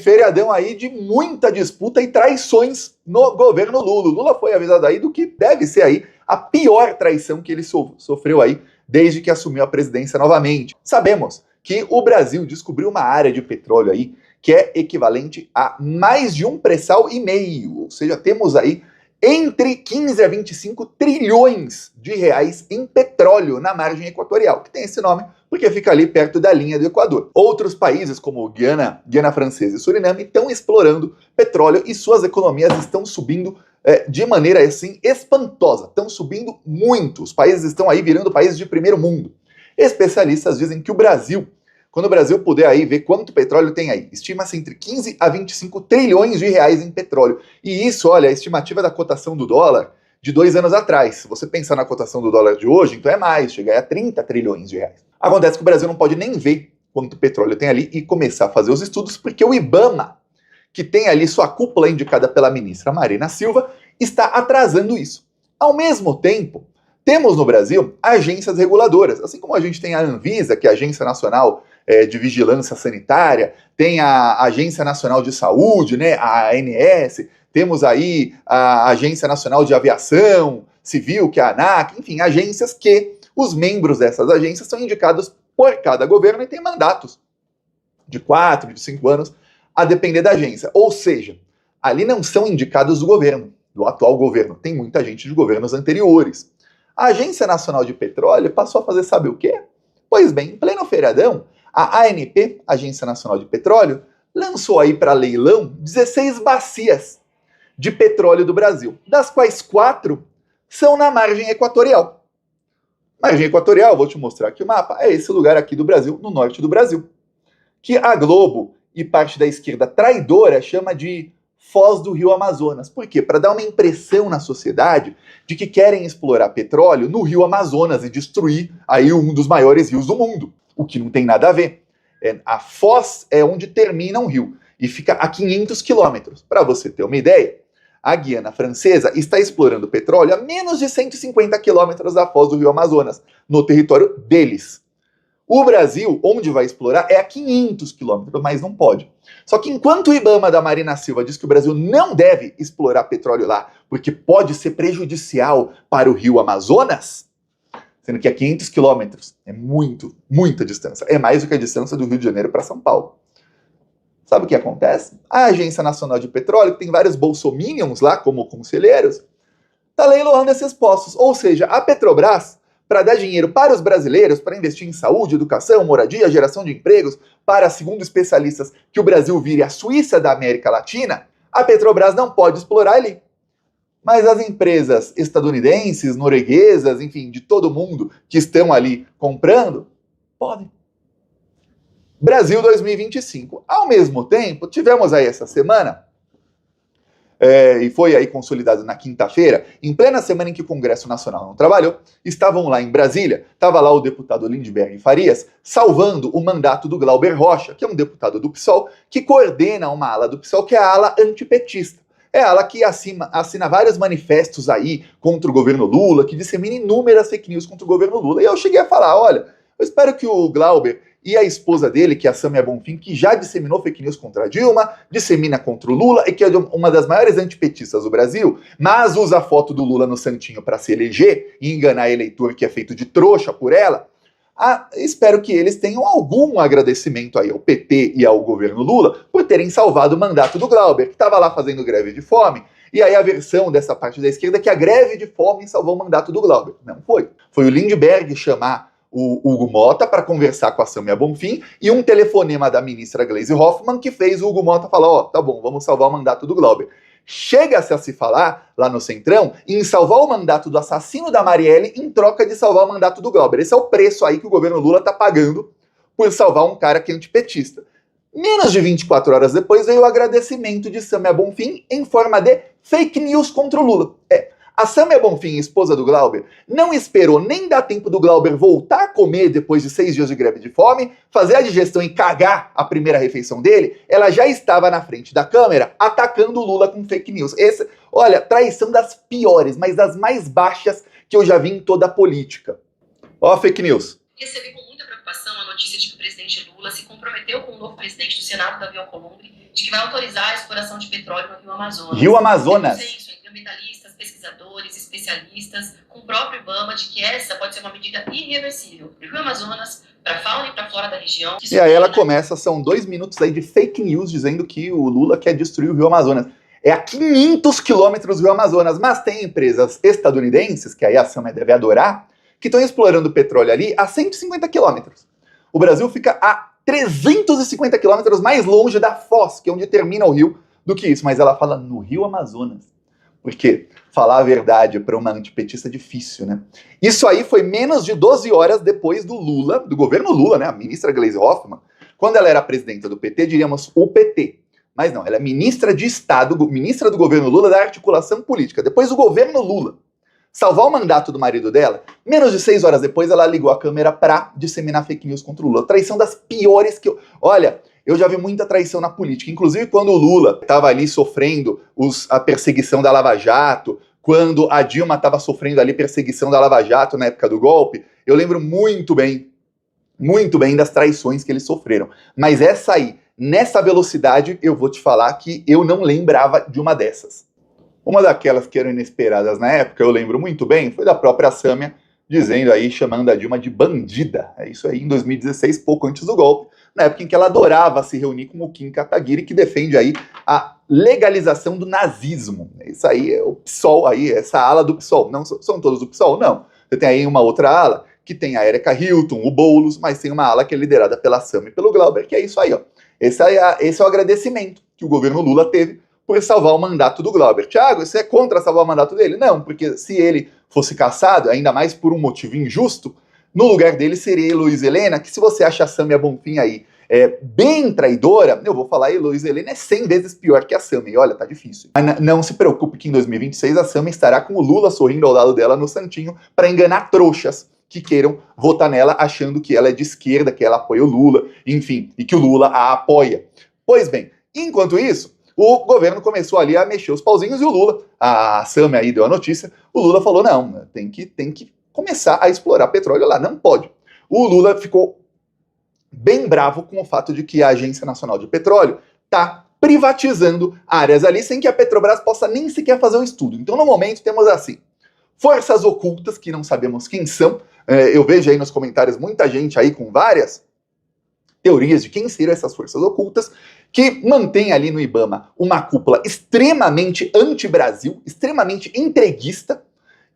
Feriadão aí de muita disputa e traições no governo Lula. O Lula foi avisado aí do que deve ser aí a pior traição que ele sofreu aí desde que assumiu a presidência novamente. Sabemos que o Brasil descobriu uma área de petróleo aí que é equivalente a mais de um pré-sal e meio, ou seja, temos aí entre 15 a 25 trilhões de reais em petróleo na margem equatorial, que tem esse nome porque fica ali perto da linha do Equador. Outros países, como Guiana Francesa e Suriname, estão explorando petróleo e suas economias estão subindo de maneira assim espantosa. Estão subindo muito. Os países estão aí virando países de primeiro mundo. Especialistas dizem que o Brasil, quando o Brasil puder aí ver quanto petróleo tem aí, estima-se entre 15 a 25 trilhões de reais em petróleo. E isso, olha, a estimativa da cotação do dólar de 2 anos atrás. Se você pensar na cotação do dólar de hoje, então é mais, chega a 30 trilhões de reais. Acontece que o Brasil não pode nem ver quanto petróleo tem ali e começar a fazer os estudos, porque o IBAMA, que tem ali sua cúpula indicada pela ministra Marina Silva, está atrasando isso. Ao mesmo tempo, temos no Brasil agências reguladoras, assim como a gente tem a Anvisa, que é a Agência Nacional de Vigilância Sanitária, tem a Agência Nacional de Saúde, né, a ANS, temos aí a Agência Nacional de Aviação Civil, que é a ANAC, enfim, agências que os membros dessas agências são indicados por cada governo e têm mandatos de 4, de 5 anos, a depender da agência. Ou seja, ali não são indicados do governo, do atual governo, tem muita gente de governos anteriores. A Agência Nacional de Petróleo passou a fazer sabe o quê? Pois bem, em pleno feriadão, a ANP, Agência Nacional de Petróleo, lançou aí para leilão 16 bacias de petróleo do Brasil, das quais 4 são na margem equatorial. Margem equatorial, vou te mostrar aqui o mapa, é esse lugar aqui do Brasil, no norte do Brasil, que a Globo e parte da esquerda traidora chama de Foz do Rio Amazonas. Por quê? Para dar uma impressão na sociedade de que querem explorar petróleo no Rio Amazonas e destruir aí um dos maiores rios do mundo, o que não tem nada a ver. A Foz é onde termina um rio e fica a 500 quilômetros. Para você ter uma ideia, a Guiana Francesa está explorando petróleo a menos de 150 quilômetros da Foz do Rio Amazonas, no território deles. O Brasil, onde vai explorar, é a 500 quilômetros, mas não pode. Só que enquanto o IBAMA da Marina Silva diz que o Brasil não deve explorar petróleo lá, porque pode ser prejudicial para o Rio Amazonas, sendo que é 500 quilômetros, é muita distância. É mais do que a distância do Rio de Janeiro para São Paulo. Sabe o que acontece? A Agência Nacional de Petróleo, que tem vários bolsominions lá como conselheiros, está leiloando esses postos. Ou seja, a Petrobras, para dar dinheiro para os brasileiros, para investir em saúde, educação, moradia, geração de empregos, para, segundo especialistas, que o Brasil vire a Suíça da América Latina, a Petrobras não pode explorar ali. Mas as empresas estadunidenses, norueguesas, enfim, de todo mundo que estão ali comprando, podem. Brasil 2025. Ao mesmo tempo, tivemos aí essa semana, e foi aí consolidado na quinta-feira, em plena semana em que o Congresso Nacional não trabalhou, estavam lá em Brasília, estava lá o deputado Lindbergh Farias, salvando o mandato do Glauber Rocha, que é um deputado do PSOL, que coordena uma ala do PSOL, que é a ala antipetista. É a ala que assina vários manifestos aí contra o governo Lula, que dissemina inúmeras fake news contra o governo Lula. E eu cheguei a falar, olha, eu espero que o Glauber e a esposa dele, que é a Samia Bonfim, que já disseminou fake news contra a Dilma, dissemina contra o Lula e que é uma das maiores antipetistas do Brasil, mas usa a foto do Lula no santinho para se eleger e enganar eleitor que é feito de trouxa por ela. Espero que eles tenham algum agradecimento aí ao PT e ao governo Lula por terem salvado o mandato do Glauber, que estava lá fazendo greve de fome. E aí a versão dessa parte da esquerda é que a greve de fome salvou o mandato do Glauber. Não foi. Foi o Lindbergh chamar o Hugo Mota para conversar com a Samia Bonfim e um telefonema da ministra Gleisi Hoffmann que fez o Hugo Mota falar, tá bom, vamos salvar o mandato do Glauber. Chega-se a se falar, lá no Centrão, em salvar o mandato do assassino da Marielle em troca de salvar o mandato do Glauber. Esse é o preço aí que o governo Lula tá pagando por salvar um cara que é antipetista. Menos de 24 horas depois veio o agradecimento de Samia Bonfim em forma de fake news contra o Lula. A Samia Bonfim, esposa do Glauber, não esperou nem dar tempo do Glauber voltar a comer depois de 6 dias de greve de fome, fazer a digestão e cagar a primeira refeição dele, ela já estava na frente da câmera atacando o Lula com fake news. Olha, traição das piores, mas das mais baixas que eu já vi em toda a política. Ó, fake news. Recebi com muita preocupação a notícia de que o presidente Lula se comprometeu com o novo presidente do Senado, Davi Alcolumbre, de que vai autorizar a exploração de petróleo no Rio Amazonas. Rio Amazonas. Tem consenso entre ambientalistas, pesquisadores, especialistas, com o próprio IBAMA, de que essa pode ser uma medida irreversível para o Rio Amazonas, para a fauna e para a flora da região. E aí ela começa, são 2 minutos aí de fake news dizendo que o Lula quer destruir o Rio Amazonas. É a 500 quilômetros do Rio Amazonas, mas tem empresas estadunidenses, que aí a Sâmia deve adorar, que estão explorando petróleo ali a 150 quilômetros. O Brasil fica a 350 quilômetros mais longe da Foz, que é onde termina o rio, do que isso. Mas ela fala no Rio Amazonas. Porque falar a verdade para uma antipetista é difícil, né? Isso aí foi menos de 12 horas depois do Lula, do governo Lula, né? A ministra Gleisi Hoffmann, quando ela era presidenta do PT, diríamos o PT. Mas não, ela é ministra de Estado, ministra do governo Lula da articulação política. Depois do governo Lula salvar o mandato do marido dela, menos de 6 horas depois ela ligou a câmera pra disseminar fake news contra o Lula. Traição das piores que eu... Olha, eu já vi muita traição na política. Inclusive quando o Lula estava ali sofrendo a perseguição da Lava Jato, quando a Dilma estava sofrendo ali perseguição da Lava Jato na época do golpe, eu lembro muito bem das traições que eles sofreram. Mas essa aí, nessa velocidade, eu vou te falar que eu não lembrava de uma dessas. Uma daquelas que eram inesperadas na época, eu lembro muito bem, foi da própria Sâmia, dizendo aí, chamando a Dilma de bandida. É isso aí, em 2016, pouco antes do golpe, na época em que ela adorava se reunir com o Kim Kataguiri, que defende aí a legalização do nazismo. Isso aí é o PSOL, aí, essa ala do PSOL. Não são todos do PSOL, não. Você tem aí uma outra ala, que tem a Erika Hilton, o Boulos, mas tem uma ala que é liderada pela Sâmia e pelo Glauber, que é isso aí, ó. Esse é o agradecimento que o governo Lula teve por salvar o mandato do Glauber. Thiago, você é contra salvar o mandato dele? Não, porque se ele fosse cassado, ainda mais por um motivo injusto, no lugar dele seria Heloísa Helena, que se você acha a Sâmia Bonfim aí bem traidora, eu vou falar, a Heloísa Helena é 100 vezes pior que a Sâmia, e olha, tá difícil. Mas não se preocupe que em 2026 a Sâmia estará com o Lula sorrindo ao lado dela no santinho para enganar trouxas que queiram votar nela achando que ela é de esquerda, que ela apoia o Lula, enfim, e que o Lula a apoia. Pois bem, enquanto isso, o governo começou ali a mexer os pauzinhos e o Lula, a Sâmia aí deu a notícia, o Lula falou, não, tem que começar a explorar petróleo lá, não pode. O Lula ficou bem bravo com o fato de que a Agência Nacional de Petróleo está privatizando áreas ali sem que a Petrobras possa nem sequer fazer um estudo. Então, no momento, temos assim, forças ocultas, que não sabemos quem são. Eu vejo aí nos comentários muita gente aí com várias teorias de quem seriam essas forças ocultas, que mantém ali no IBAMA uma cúpula extremamente anti-Brasil, extremamente entreguista,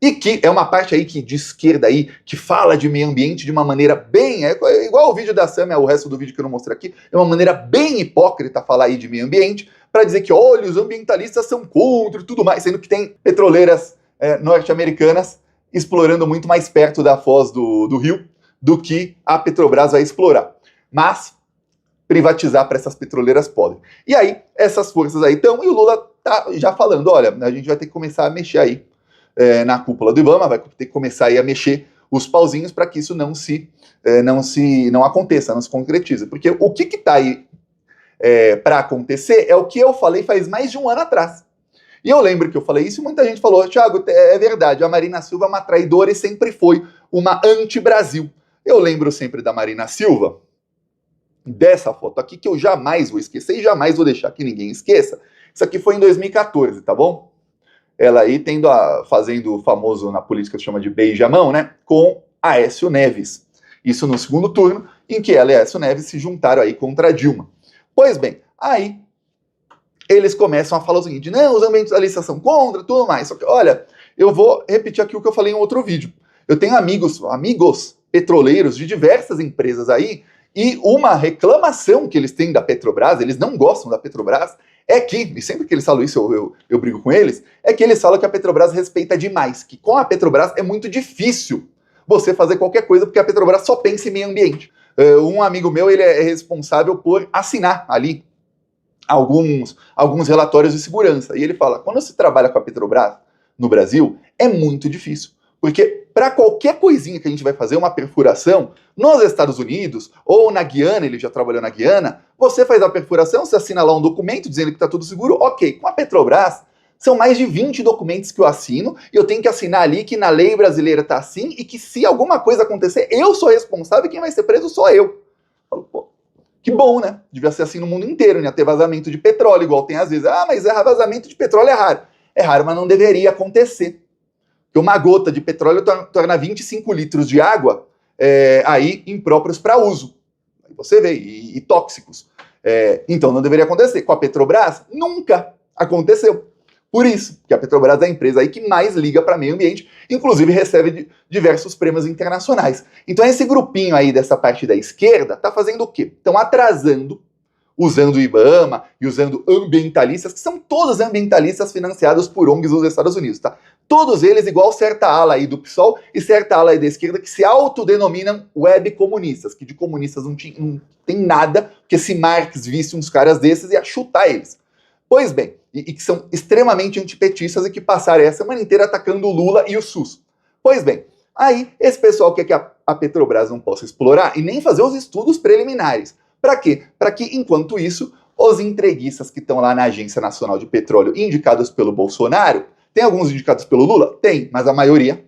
e que é uma parte aí de esquerda aí, que fala de meio ambiente de uma maneira bem, igual o vídeo da Sâmia, o resto do vídeo que eu não mostrei aqui, é uma maneira bem hipócrita falar aí de meio ambiente, para dizer que, olha, os ambientalistas são contra e tudo mais, sendo que tem petroleiras norte-americanas explorando muito mais perto da foz do rio do que a Petrobras vai explorar. Mas privatizar para essas petroleiras podem. E aí, essas forças aí estão, e o Lula tá já falando, olha, a gente vai ter que começar a mexer aí na cúpula do IBAMA, vai ter que começar aí a mexer os pauzinhos para que isso não aconteça, não se concretize. Porque o que está aí para acontecer é o que eu falei faz mais de um ano atrás. E eu lembro que eu falei isso e muita gente falou, Thiago, é verdade, a Marina Silva é uma traidora e sempre foi uma anti-Brasil. Eu lembro sempre da Marina Silva, dessa foto aqui, que eu jamais vou esquecer e jamais vou deixar que ninguém esqueça. Isso aqui foi em 2014, tá bom? Ela aí fazendo o famoso na política que chama de beijamão, né? Com Aécio Neves. Isso no segundo turno, em que ela e Aécio Neves se juntaram aí contra a Dilma. Pois bem, aí eles começam a falar o seguinte, não, os ambientalistas são contra, tudo mais. Só que, olha, eu vou repetir aqui o que eu falei em outro vídeo. Eu tenho amigos petroleiros de diversas empresas aí, e uma reclamação que eles têm da Petrobras, eles não gostam da Petrobras, é que, e sempre que eles falam isso eu brigo com eles, é que eles falam que a Petrobras respeita demais, que com a Petrobras é muito difícil você fazer qualquer coisa, porque a Petrobras só pensa em meio ambiente. Um amigo meu, ele é responsável por assinar ali alguns relatórios de segurança, e ele fala, quando se trabalha com a Petrobras no Brasil, é muito difícil. Porque para qualquer coisinha que a gente vai fazer, uma perfuração, nos Estados Unidos, ou na Guiana, ele já trabalhou na Guiana, você faz a perfuração, você assina lá um documento dizendo que está tudo seguro, ok. Com a Petrobras, são mais de 20 documentos que eu assino, e eu tenho que assinar ali que na lei brasileira está assim, e que se alguma coisa acontecer, eu sou responsável e quem vai ser preso sou eu. Falo, pô, que bom, né? Devia ser assim no mundo inteiro, né? Ter vazamento de petróleo, igual tem às vezes. Ah, mas vazamento de petróleo é raro. É raro, mas não deveria acontecer. Porque uma gota de petróleo torna 25 litros de água aí impróprios para uso. Aí você vê, e tóxicos. Então não deveria acontecer. Com a Petrobras, nunca aconteceu. Por isso, que a Petrobras é a empresa aí que mais liga para meio ambiente, inclusive recebe diversos prêmios internacionais. Então esse grupinho aí dessa parte da esquerda tá fazendo o quê? Estão atrasando, usando o IBAMA e usando ambientalistas, que são todos ambientalistas financiados por ONGs dos Estados Unidos, tá? Todos eles igual certa ala aí do PSOL e certa ala aí da esquerda que se autodenominam web comunistas, que de comunistas não tem nada, porque se Marx visse uns caras desses ia chutar eles. Pois bem, e que são extremamente antipetistas e que passaram a semana inteira atacando o Lula e o SUS. Pois bem, aí esse pessoal quer que a Petrobras não possa explorar e nem fazer os estudos preliminares. Para quê? Para que, enquanto isso, os entreguistas que estão lá na Agência Nacional de Petróleo indicados pelo Bolsonaro, tem alguns indicados pelo Lula? Tem, mas a maioria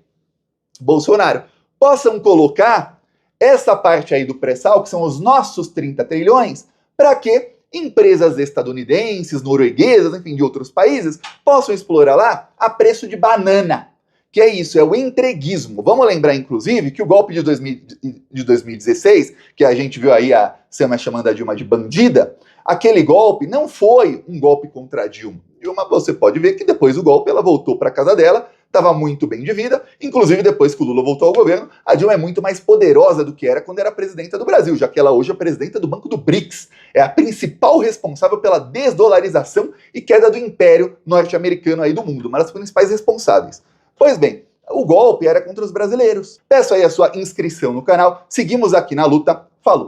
Bolsonaro, possam colocar essa parte aí do pré-sal, que são os nossos 30 trilhões, para que empresas estadunidenses, norueguesas, enfim, de outros países, possam explorar lá a preço de banana. Que é isso, é o entreguismo. Vamos lembrar, inclusive, que o golpe de 2016, que a gente viu aí a Sema chamando a Dilma de bandida, aquele golpe não foi um golpe contra a Dilma. Dilma, você pode ver que depois do golpe ela voltou para casa dela, estava muito bem de vida, inclusive depois que o Lula voltou ao governo, a Dilma é muito mais poderosa do que era quando era presidenta do Brasil, já que ela hoje é presidenta do Banco do BRICS, é a principal responsável pela desdolarização e queda do império norte-americano aí do mundo, uma das principais responsáveis. Pois bem, o golpe era contra os brasileiros. Peço aí a sua inscrição no canal, seguimos aqui na luta, falou!